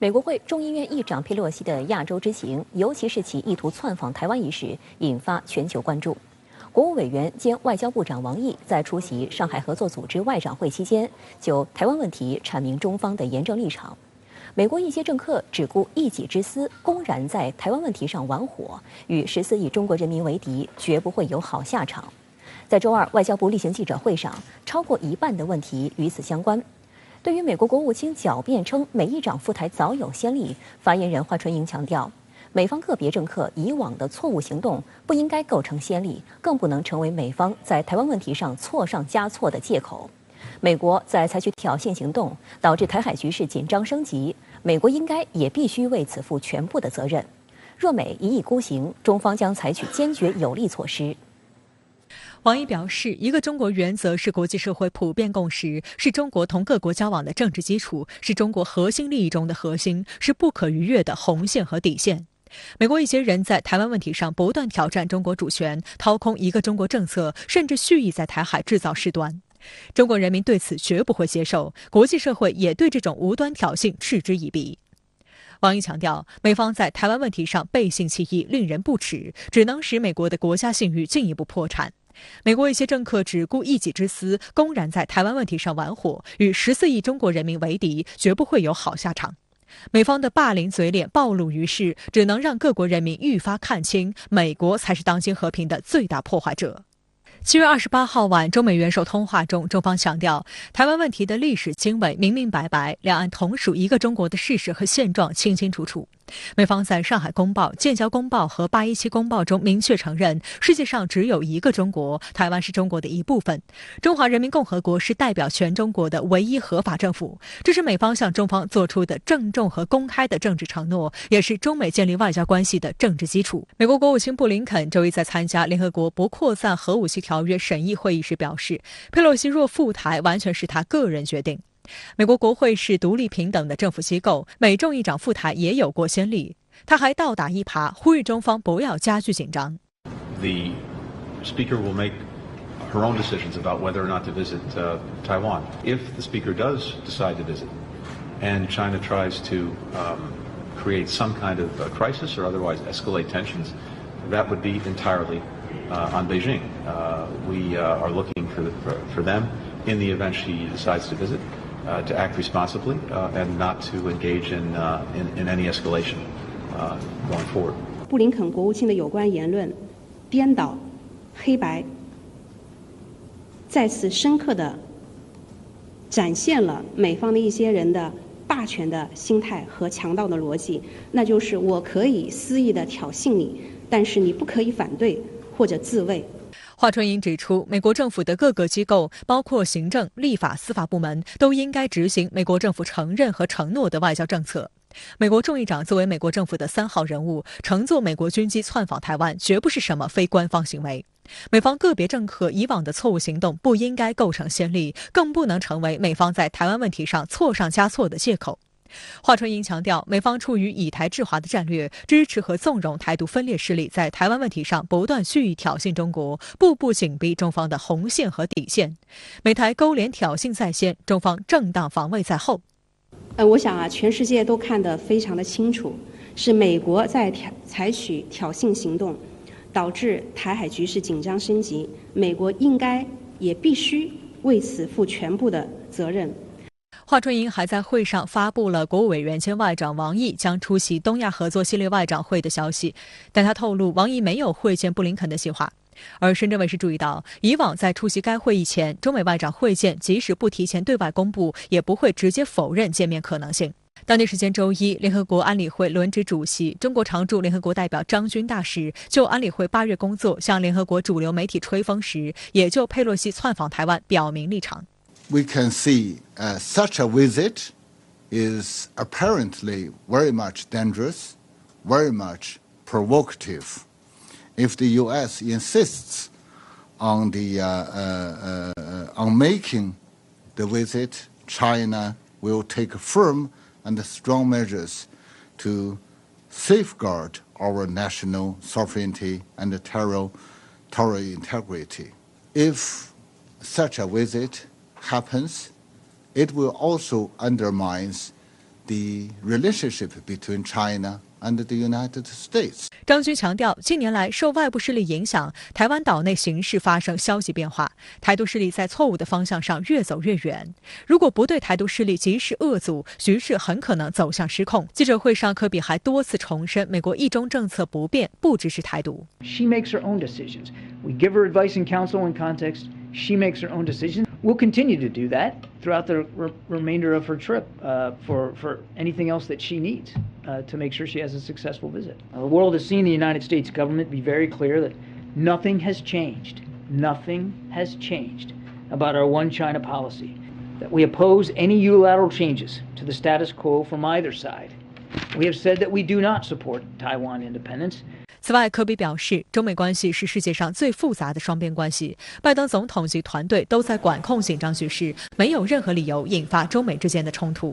美国众议院议长佩洛西的亚洲之行，尤其是其意图窜访台湾一事，引发全球关注。国务委员兼外交部长王毅在出席上海合作组织外长会期间，就台湾问题阐明中方的严正立场。美国一些政客只顾一己之私，公然在台湾问题上玩火，与14亿中国人民为敌，绝不会有好下场。在周二外交部例行记者会上，超过一半的问题与此相关。对于美国国务卿狡辩称美议长赴台早有先例，发言人华春莹强调，美方个别政客以往的错误行动不应该构成先例，更不能成为美方在台湾问题上错上加错的借口。美国在采取挑衅行动，导致台海局势紧张升级，美国应该也必须为此负全部的责任。若美一意孤行，中方将采取坚决有力措施。王毅表示，一个中国原则是国际社会普遍共识，是中国同各国交往的政治基础，是中国核心利益中的核心，是不可逾越的红线和底线。美国一些人在台湾问题上不断挑战中国主权，掏空一个中国政策，甚至蓄意在台海制造事端。中国人民对此绝不会接受，国际社会也对这种无端挑衅嗤之以鼻。王毅强调，美方在台湾问题上背信弃义，令人不齿，只能使美国的国家信誉进一步破产。美国一些政客只顾一己之私，公然在台湾问题上玩火，与14亿中国人民为敌，绝不会有好下场。美方的霸凌嘴脸暴露于世，只能让各国人民愈发看清，美国才是当今和平的最大破坏者。7月28号晚，中美元首通话中，中方强调，台湾问题的历史经纬明明白白，两岸同属一个中国的事实和现状清清楚楚。美方在上海公报、建交公报和817公报中明确承认，世界上只有一个中国，台湾是中国的一部分，中华人民共和国是代表全中国的唯一合法政府。这是美方向中方做出的郑重和公开的政治承诺，也是中美建立外交关系的政治基础。美国国务卿布林肯周一在参加联合国不扩散核武器条约审议会议时表示，佩洛西若赴台，完全是他个人决定。美国国会是独立平等的政府机构，美众议长赴台也有过先例。他还倒打一耙，呼吁中方不要加剧紧张。The speaker will make her own decisions about whether or not to visit Taiwan. If the speaker does decide to visit, and China tries to create some kind of crisis or otherwise escalate tensions, that would be entirely on Beijing. We are looking for them in the event she decides to visit. To act responsibly and not to engage in any escalation going forward. 布林肯国务卿的有关言论颠倒黑白，再次深刻地展现了美方的一些人的霸权的心态和强盗的逻辑，那就是我可以肆意地挑衅你，但是你不可以反对或者自卫。华春莹指出，美国政府的各个机构，包括行政、立法、司法部门，都应该执行美国政府承认和承诺的外交政策。美国众议长作为美国政府的3号人物，乘坐美国军机窜访台湾，绝不是什么非官方行为。美方个别政客以往的错误行动不应该构成先例，更不能成为美方在台湾问题上错上加错的借口。华春莹强调，美方出于以台制华的战略，支持和纵容台独分裂势力在台湾问题上不断蓄意挑衅中国，步步紧逼中方的红线和底线。美台勾连挑衅在先，中方正当防卫在后。我想全世界都看得非常的清楚，是美国在采取挑衅行动，导致台海局势紧张升级，美国应该也必须为此负全部的责任。华春莹还在会上发布了国务委员兼外长王毅将出席东亚合作系列外长会的消息，但他透露王毅没有会见布林肯的计划。而深圳卫视注意到，以往在出席该会议前，中美外长会见即使不提前对外公布，也不会直接否认见面可能性。当地时间周一，联合国安理会轮值主席、中国常驻联合国代表张军大使就安理会8月工作向联合国主流媒体吹风时，也就佩洛西窜访台湾表明立场。We can see such a visit is apparently very much dangerous, very much provocative. If the U.S. insists on on making the visit, China will take firm and strong measures to safeguard our national sovereignty and territorial integrity. If such a visit happens, it will also undermine the relationship between China and the United States. 张军强调，近年来受外部势力影响，台湾岛内形势发生消极变化，台独势力在错误的方向上越走越远。如果不对台独势力及时遏阻，局势很可能走向失控。记者会上，科比还多次重申，美国一中政策不变，不支持台独。She makes her own decisions. We give her advice and counsel in context. She makes her own decisions. We'll continue to do that throughout the remainder of her trip for anything else that she needs to make sure she has a successful visit. The world has seen the United States government be very clear that nothing has changed. Nothing has changed about our one China policy. That we oppose any unilateral changes to the status quo from either side. We have said that we do not support Taiwan independence. 此外，科比表示，中美关系是世界上最复杂的双边关系，拜登总统及团队都在管控紧张局势，没有任何理由引发中美之间的冲突。